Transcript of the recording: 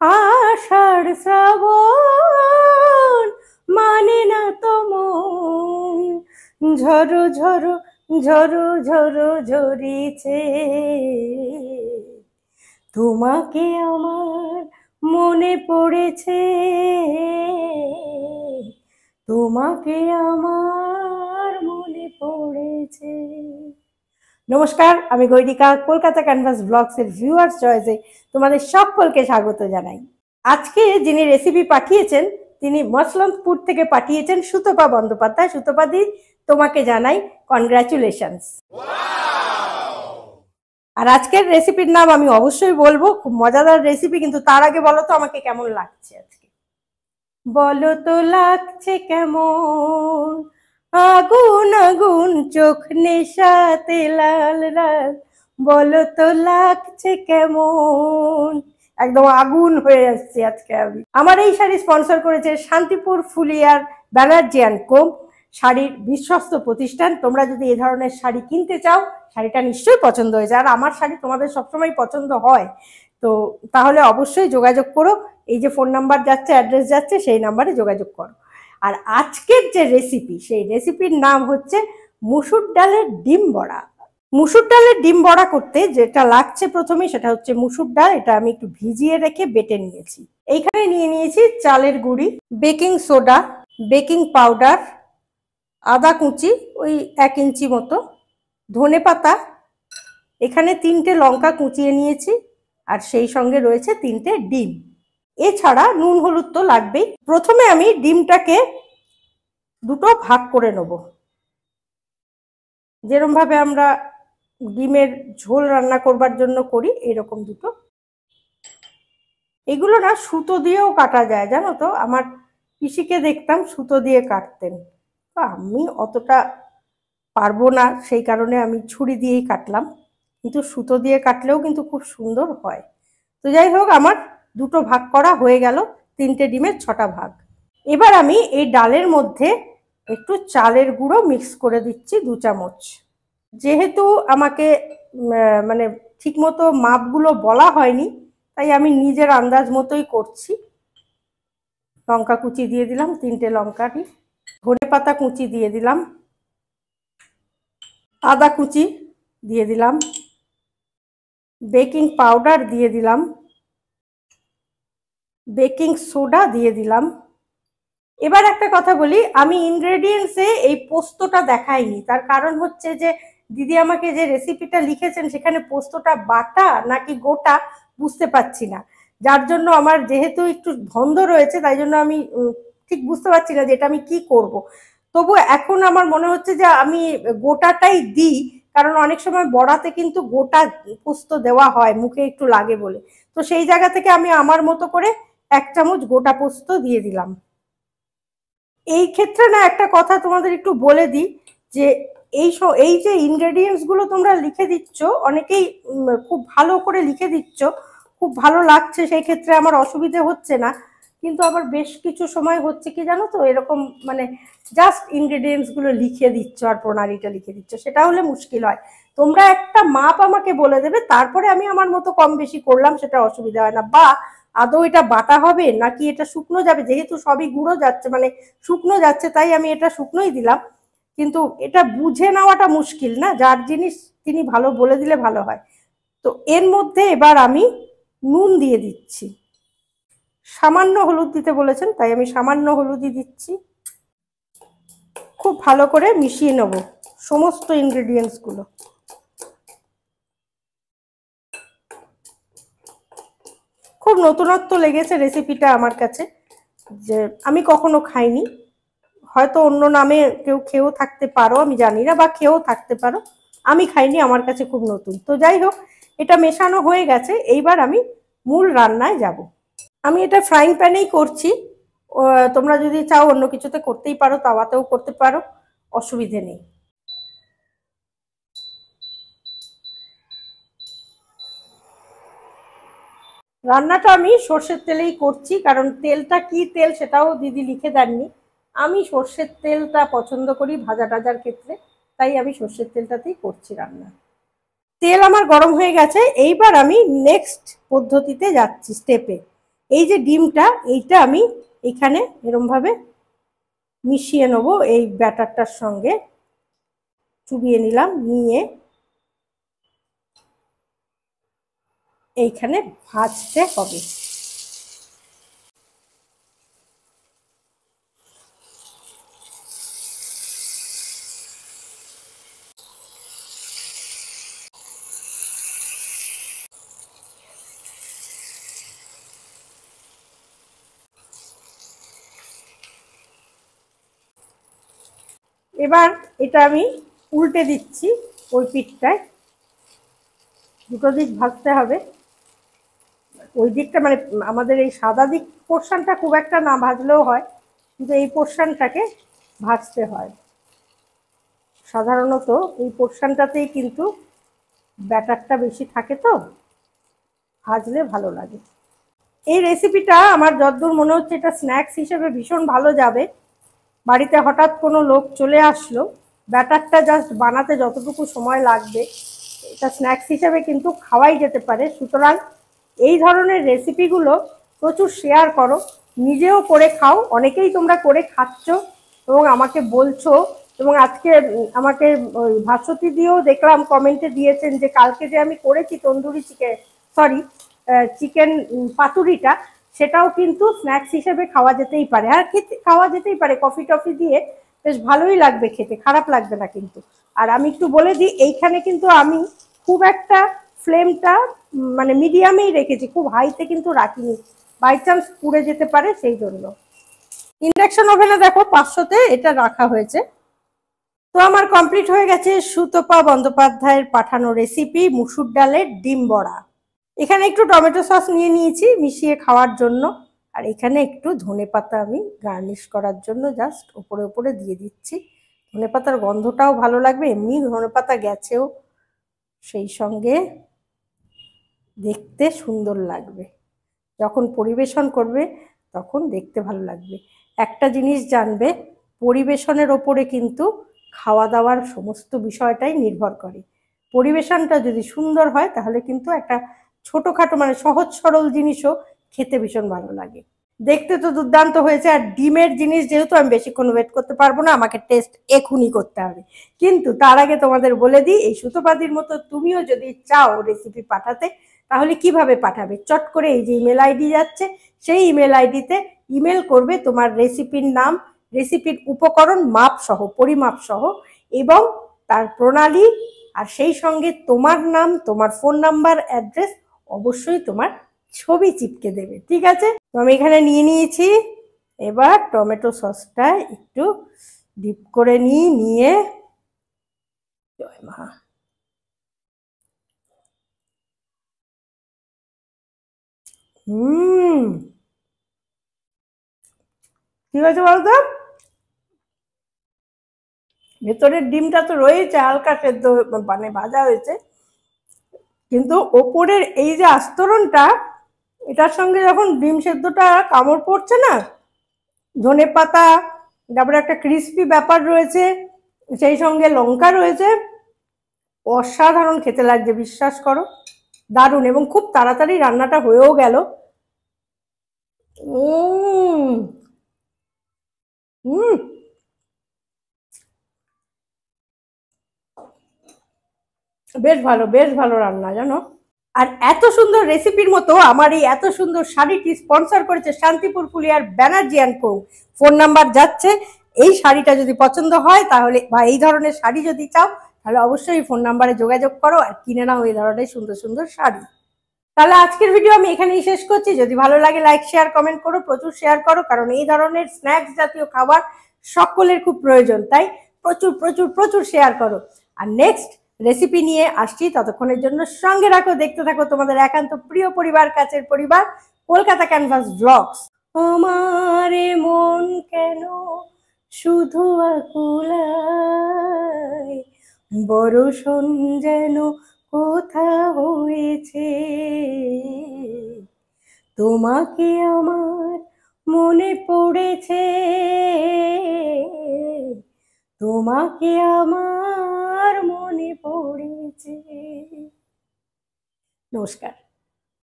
আষাঢ় শ্রাবণ মানে না তো মন, ঝরো ঝরো ঝরো ঝরো ঝরিছে, তোমাকে আমার মনে পড়েছে, তোমাকে আমার মনে পড়েছে। নমস্কার, আমি গৈরিকা, কলকাতা ক্যানভাস ব্লগস এর ভিউয়ার্স চয়েসে তোমাদের সকলকে স্বাগত জানাই। আজকে যিনি রেসিপি পাঠিয়েছেন তিনি মসলন্দপুর থেকে পাঠিয়েছেন সুতপা বন্দ্যোপাধ্যায়। সুতপাদি, তোমাকে জানাই কনগ্রাচুলেশনস। আর আজকের রেসিপির নাম আমি অবশ্যই বলবো, খুব মজাদার রেসিপি, কিন্তু তার আগে বলো তো আমাকে কেমন লাগছে আজকে। বলো তো লাগছে কেমন, আগুন আগুন চোখ নেশাতে লাল লাল, বলো তো লাগছে কেমন। একদম আগুন হয়ে যাচ্ছে আজকে আমি। আমার এই শাড়ি স্পন্সর করেছে শান্তিপুর ফুলিয়ার ব্যানার্জি অ্যান্ড কো, শাড়ির বিশ্বস্ত প্রতিষ্ঠান। তোমরা যদি এই ধরনের শাড়ি কিনতে চাও, শাড়িটা নিশ্চয়ই পছন্দ হয়েছে, আর আমার শাড়ি তোমাদের সবসময় পছন্দ হয়, তো তাহলে অবশ্যই যোগাযোগ করো। এই যে ফোন নাম্বার যাচ্ছে, অ্যাড্রেস যাচ্ছে, সেই নাম্বারে যোগাযোগ করো। আর আজকের যে রেসিপি, সেই রেসিপির নাম হচ্ছে মুসুর ডালের ডিম বড়া। মুসুর ডালের ডিম বড়া করতে যেটা লাগছে প্রথমে, সেটা হচ্ছে মুসুর ডাল। এটা আমি একটু ভিজিয়ে রেখে বেটে নিয়েছি। এইখানে নিয়ে নিয়েছি চালের গুঁড়ি, বেকিং সোডা, বেকিং পাউডার, আদা কুচি ওই 1 ইঞ্চি মতো, ধনে পাতা, এখানে 3টে লঙ্কা কুচিয়ে নিয়েছি, আর সেই সঙ্গে রয়েছে 3টে ডিম। এছাড়া নুন হলুদ তো লাগবেই। প্রথমে আমি ডিমটাকে দুটো ভাগ করে নেব, যেরকম ভাবে আমরা ডিমের ঝোল রান্না করবার জন্য করি, এরকম দুটো। এগুলো না সুতো দিয়েও কাটা যায়, জানো তো। আমার পিসিকে দেখতাম সুতো দিয়ে কাটতেন, তো আমি অতটা পারবো না, সেই কারণে আমি ছুরি দিয়েই কাটলাম, কিন্তু সুতো দিয়ে কাটলেও কিন্তু খুব সুন্দর হয়। তো যাই হোক, আমার দুটো ভাগ করা হয়ে গেল, 3টে ডিমের 6টা ভাগ। এবার আমি এই ডালের মধ্যে একটু চালের গুঁড়ো মিক্স করে দিচ্ছি 2 চামচ। যেহেতু আমাকে মানে ঠিকমতো মাপগুলো বলা হয়নি, তাই আমি নিজের আন্দাজ মতোই করছি। লঙ্কা কুচি দিয়ে দিলাম, 3টে লঙ্কারই, ধনে পাতা কুচি দিয়ে দিলাম, আদা কুচি দিয়ে দিলাম, বেকিং পাউডার দিয়ে দিলাম, বেকিং সোডা দিয়ে দিলাম। এবার একটা কথা বলি, আমি ইনগ্রেডিয়েন্টসে এই পোস্তটা দেখাইনি। তার কারণ হচ্ছে যে দিদি আমাকে যে রেসিপিটা লিখেছেন সেখানে পোস্তটা বাটা নাকি গোটা বুঝতে পারছি না, যার জন্য আমার যেহেতু একটু ধন্দ রয়েছে, তাই জন্য আমি ঠিক বুঝতে পারছি না যে এটা আমি কি করব। তবু এখন আমার মনে হচ্ছে যে আমি গোটাটাই দিই, কারণ অনেক সময় বড়াতে কিন্তু গোটা পোস্ত দেওয়া হয়, মুখে একটু লাগে বলে। তো সেই জায়গা থেকে আমি আমার মতো করে 1 চামচ গোটা পোস্ত দিয়ে দিলাম। এই ক্ষেত্রে না একটা কথা তোমাদের একটু বলে দিই, যে এই যে ইনগ্রেডিয়েন্টস গুলো তোমরা লিখে দিচ্ছ, অনেকেই খুব ভালো করে লিখে দিচ্ছ, খুব ভালো লাগছে, সেই ক্ষেত্রে আমার অসুবিধে হচ্ছে না। কিন্তু আবার বেশ কিছু সময় হচ্ছে কি জানো তো, এরকম মানে জাস্ট ইনগ্রেডিয়েন্টস গুলো লিখে দিচ্ছ আর প্রণালীটা লিখে দিচ্ছ, সেটা হলে মুশকিল হয়। তোমরা একটা মাপ আমাকে বলে দেবে, তারপরে আমি আমার মতো কম বেশি করলাম, সেটা অসুবিধা হয় না। বা আদৌ এটা বাটা হবে নাকি এটা শুকনো যাবে, যেহেতু সবই গুঁড়ো যাচ্ছে, মানে শুকনো যাচ্ছে, তাই আমি এটা শুকনোই দিলাম। কিন্তু এটা বুঝে নেওয়াটা মুশকিল না, যার জিনিস তিনি ভালো বলে দিলে ভালো হয়। তো এর মধ্যে এবার আমি নুন দিয়ে দিচ্ছি। সামান্য হলুদ দিতে বলেছেন, তাই আমি সামান্য হলুদই দিচ্ছি। খুব ভালো করে মিশিয়ে নেব সমস্ত ইনগ্রেডিয়েন্টস গুলো। খুব নতুনত্ব লেগেছে রেসিপিটা আমার কাছে, যে আমি কখনো খাইনি। হয়তো অন্য নামে কেউ খেয়েও থাকতে পারো, আমি জানি না, বা খেয়েও থাকতে পারো, আমি খাইনি, আমার কাছে খুব নতুন। তো যাই হোক, এটা মেশানো হয়ে গেছে, এইবার আমি মূল রান্নায় যাব। আমি এটা ফ্রাইং প্যানেই করছি, তোমরা যদি চাও অন্য কিছুতে করতেই পারো, তাওয়াতেও করতে পারো, অসুবিধে নেই। রান্নাটা আমি সর্ষের তেলেই করছি, কারণ তেলটা কি তেল সেটাও দিদি লিখে দেননি। আমি সর্ষের তেলটা পছন্দ করি ভাজা টাজার ক্ষেত্রে, তাই আমি সর্ষের তেলটাতেই করছি রান্না। তেল আমার গরম হয়ে গেছে, এইবার আমি নেক্সট পদ্ধতিতে যাচ্ছি, স্টেপে। এই যে ডিমটা, এইটা আমি এখানে এরমভাবে মিশিয়ে নেবো, এই ব্যাটারটার সঙ্গে চুবিয়ে নিলাম, নিয়ে এইখানে ভাজতে হবে। এবার এটা আমি উল্টে দিচ্ছি, ওই পিঠটায় দুটো দিক ভাজতে হবে। ওই দিকটা মানে আমাদের এই সাদা দিক পোর্শনটা খুব একটা না ভাজলেও হয়, কিন্তু এই পোর্শনটাকে ভাজতে হয়। সাধারণত এই পোর্শনটাতেই কিন্তু ব্যাটারটা বেশি থাকে, তো ভাজলে ভালো লাগে। এই রেসিপিটা আমার যতদূর মনে হচ্ছে এটা স্ন্যাক্স হিসেবে ভীষণ ভালো যাবে। বাড়িতে হঠাৎ কোনো লোক চলে আসলো, ব্যাটারটা জাস্ট বানাতে যতটুকু সময় লাগবে, এটা স্ন্যাক্স হিসেবে কিন্তু খাওয়াই যেতে পারে। সুতরাং এই ধরনের রেসিপিগুলো প্রচুর শেয়ার করো, নিজেও করে খাও। অনেকেই তোমরা করে খাচ্ছ এবং আমাকে বলছো, এবং আজকে আমাকে ওই ভাস্বতী দিয়েও দেখলাম কমেন্টে দিয়েছেন যে কালকে যে আমি করেছি তন্দুরি চিকেন পাতুরিটা, সেটাও কিন্তু স্ন্যাক্স হিসেবে খাওয়া যেতেই পারে। আর খাওয়া যেতেই পারে কফি টফি দিয়ে, বেশ ভালোই লাগবে খেতে, খারাপ লাগবে না কিন্তু। আর আমি একটু বলে দিই, এইখানে কিন্তু আমি খুব একটা ফ্লেমটা মানে মিডিয়ামেই রেখেছি, খুব হাইতে কিন্তু রাখিনি, বাই চান্স পুড়ে যেতে পারে সেই জন্য। ইন্ডাকশন ওভেনে দেখো 500-তে এটা রাখা হয়েছে। তো আমার কমপ্লিট হয়ে গেছে সুতপা বন্দ্যোপাধ্যায়ের পাঠানো রেসিপি মুসুর ডালের ডিম বড়া। এখানে একটু টমেটো সস নিয়ে নিয়েছি মিশিয়ে খাওয়ার জন্য, আর এখানে একটু ধনেপাতা আমি গার্নিশ করার জন্য জাস্ট ওপরে ওপরে দিয়ে দিচ্ছি। ধনেপাতার গন্ধটাও ভালো লাগবে, এমনি ধনেপাতা গেছেও, সেই সঙ্গে দেখতে সুন্দর লাগবে। যখন পরিবেশন করবে তখন দেখতে ভালো লাগবে। একটা জিনিস জানবে, পরিবেশনের ওপরে কিন্তু খাওয়া দাওয়ার সমস্ত বিষয়টাই নির্ভর করে। পরিবেশনটা যদি সুন্দর হয় তাহলে কিন্তু একটা ছোটোখাটো মানে সহজ সরল জিনিসও খেতে ভীষণ ভালো লাগে। দেখতে তো দুর্দান্ত হয়েছে, আর ডিমের জিনিস যেহেতু আমি বেশিক্ষণ ওয়েট করতে পারবো না, আমাকে টেস্ট এখনই করতে হবে। কিন্তু তার আগে তোমাদের বলে দিই, এই সুতোপাদির মতো তুমিও যদি চাও রেসিপি পাঠাতে, তাহলে কিভাবে পাঠাবে? চট করে এই যে ইমেল আইডি যাচ্ছে, সেই ইমেল আইডিতে ইমেল করবে তোমার রেসিপির নাম, রেসিপির উপকরণ মাপ সহ, পরিমাপ সহ, এবং তার প্রণালী, আর সেই সঙ্গে তোমার নাম, তোমার ফোন নাম্বার, অ্যাড্রেস, অবশ্যই তোমার ছবি চিপকে দেবে, ঠিক আছে? তো আমি এখানে নিয়ে নিয়েছি। এবার টমেটো সসটা একটু ডিপ করে নিয়ে জয় মা, ঠিক আছে বলতো, ভেতরের ডিমটা তো রয়েছে হালকা সেদ্ধ মানে ভাজা হয়েছে, কিন্তু ওপরের এই যে আস্তরণটা, এটার সঙ্গে যখন ডিম সেদ্ধটা কামড় পড়ছে না, ধনেপাতা, তারপরে একটা ক্রিস্পি ব্যাপার রয়েছে, সেই সঙ্গে লঙ্কা রয়েছে, অসাধারণ খেতে লাগছে, বিশ্বাস করো, দারুণ। এবং খুব তাড়াতাড়ি রান্নাটা হয়েও গেল। হুম, বেশ ভালো রান্না জানো। আর এত সুন্দর রেসিপির মতো আমার এই এত সুন্দর শাড়িটি স্পন্সর করেছে শান্তিপুর ফুলিয়ার Banerjee and co. Phone number যাচ্ছে, এই শাড়িটা যদি পছন্দ হয় তাহলে, বা এই ধরনের শাড়ি যদি চাও, তাহলে অবশ্যই ফোন নাম্বারে যোগাযোগ করো আর কিনে নাও এই ধরনের সুন্দর সুন্দর শাড়ি। তাহলে আজকের ভিডিও আমি এখানেই শেষ করছি। যদি ভালো লাগে লাইক শেয়ার কমেন্ট করো, প্রচুর শেয়ার করো, কারণ এই ধরনের স্ন্যাক্স জাতীয় খাবার সকলের খুব প্রয়োজন, তাই প্রচুর প্রচুর প্রচুর শেয়ার করো। আর নেক্সট রেসিপি নিয়ে আসছি, ততক্ষণের জন্য সঙ্গে রাখো, দেখতে থাকো তোমাদের একান্ত প্রিয় পরিবার, কাছের পরিবার, কলকাতা ক্যানভাস ব্লগস। আমারে মন কেন শুধু আকুলায়, বরষণ যেন কোথা হয়েছে, তোমাকে আমার মনে পড়েছে, তোমাকে আমার মনে পড়েছে। নমস্কার।